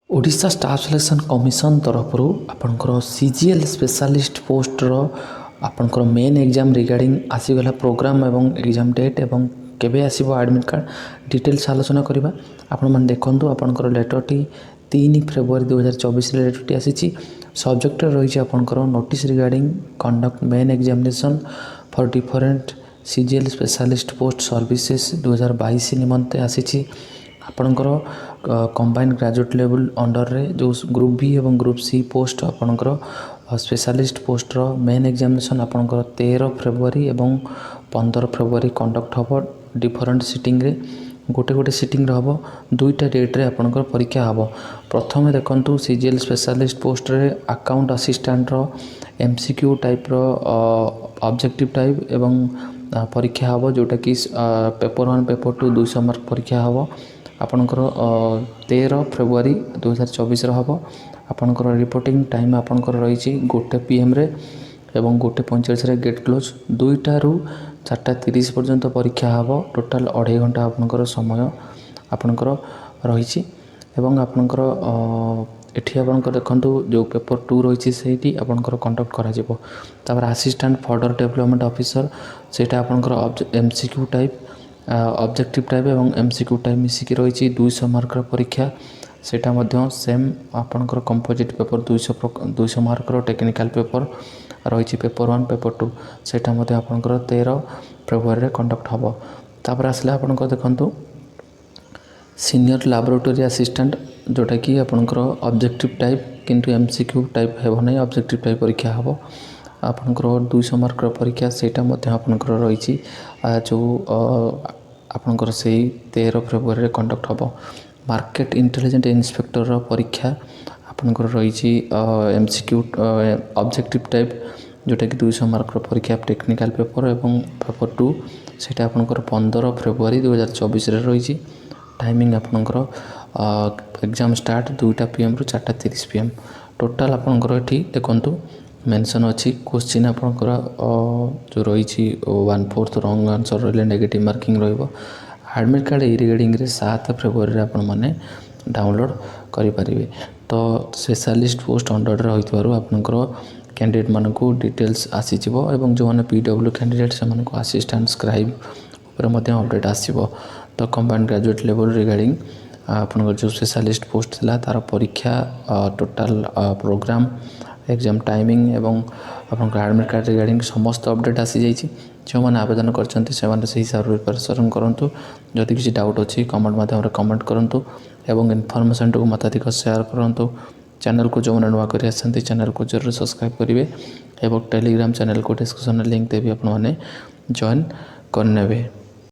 Odisha staff selection commission तरफ आपणकर CGL specialist poster आपणकर मेन एग्जाम रिगार्डिंग आसीगला प्रोग्राम एवं एग्जाम डेट एवं केबे आसीबो एडमिट कार्ड डिटेल्स आलोचना करबा। आपण मन देखंतु आपणकर लेटरटी 3 फेब्रुआरी 2024 लेटरटी आसीची। सब्जेक्ट रही आपणकर notice regarding conduct main examination for different CGL specialist post services 2022 निमंते आसीची। आपणकर कंबाइंड ग्रेजुएट लेवल अंडर रे जो ग्रुप बी एवं ग्रुप सी पोस्ट आपणकर स्पेशलिस्ट पोस्टर मेन एग्जामिनेशन आपणकर 13 फेब्रुआरी एवं 15 फेब्रुआरी कंडक्ट हम डिफरेंट सिटिंग रे गोटे गोटे सिटिंग हम दुईटा डेट रे आपणकर परीक्षा हम। प्रथम देखंतु सीजीएल स्पेशलिस्ट पोस्ट रे अकाउंट असिस्टेंट रो एमसीक्यू टाइप रो ऑब्जेक्टिव टाइप एवं परीक्षा हम जोटा कि पेपर 1 पेपर 2 200 मार्क परीक्षा हम। आपणकर 13 फेब्रुआरी 2024 हम। आपणकर रिपोर्टिंग टाइम आपणकर रही 1 PM रे एवं 1:45 रे गेट क्लोज 2टारू 4:30 पर्यंत परीक्षा हम। टोटाल 2.5 घंटा आपणकर समय आपणकर रही एवं आपणकर एठी आपणकर देखंतु जो पेपर 2 रही सेठी आपणकर कंडक्ट करा जिवो। तापर असिस्टेंट फर्दर डेवलपमेंट ऑफिसर सेटा आपणकर एमसीक्यू टाइप ऑब्जेक्टिव टाइप एवं एमसीक्यू टाइप मिसिकी रही 200 मार्क परीक्षा सेटा मध्य सेम आपणकर composite paper 200 mark technical paper रही पेपर 1 पेपर 2 सेटा मध्य आपणकर 13 फेब्रुआरी रे कंडक्ट हम। तापर आसला आपणकर देखंतु सीनियर लैबोरेटरी असिस्टेंट जोटा कि आपणकर ऑब्जेक्टिव टाइप किंतु एमसीक्यू टाइप हेबो नै ऑब्जेक्टिव टाइप परीक्षा हम। आपणकर 200 मार्क परीक्षा सेटा मध्य आपणकर रही जो आपणकर से 13 फेब्रुआरी रे कंडक्ट हम। मार्केट इंटेलिजेंट इंस्पेक्टर परीक्षा आपणकर रही एमसीक्यू ऑब्जेक्टिव टाइप जोटा कि 200 मार्क परीक्षा टेक्निकल पेपर एवं पेपर 2 सेटा आपणकर 15 फेब्रुआरी 2024 रे रही। टाइमिंग आपणकर एग्जाम स्टार्ट 2 PM रु 4:30 PM। टोटाल आपणकर एठी देखंतु मेंशन अच्छी क्वेश्चन आपणकर जो रही 1/4 रॉन्ग आंसर रही नेगेटिव मार्किंग रहिबो। एडमिट कार्ड रिगार्डिंग रे 7 फेब्रुआरी रे आपण माने डाउनलोड करि परिबे। तो स्पेशलिस्ट पोस्ट अंडर रहितबारु आपणकर कैंडिडेट मानकु डिटेल्स आसी जिवो एवं जो माने पीडब्ल्यू कैंडिडेट से मानकु असिस्टेंट स्क्राइब ऊपर मध्य अपडेट आसीबो। तो कंबाइंड ग्रेजुएट लेवल रिगार्डिंग आपणकर जो स्पेशलिस्ट पोस्ट थिला तार परीक्षा टोटाल प्रोग्राम एग्जाम टाइमिंग एवं आपनकर एडमिट कार्ड रिगार्डिंग समस्त अपडेट आसी जाइए। जो मैंने आवेदन करछन्ति से हिसाब से प्रिपरेशन करंतु। जदि किसी डाउट अच्छी कमेंट माध्यम कमेंट करंतु एवं इनफॉरमेशन को मताधिक शेयर करंतु। चैनल को जो मैंने नुआ कर चैनल को जरूर सब्सक्राइब करेंगे एवं टेलीग्राम चैनल को डिस्क्रिप्शन लिंक देवी आपने जॉइन करने।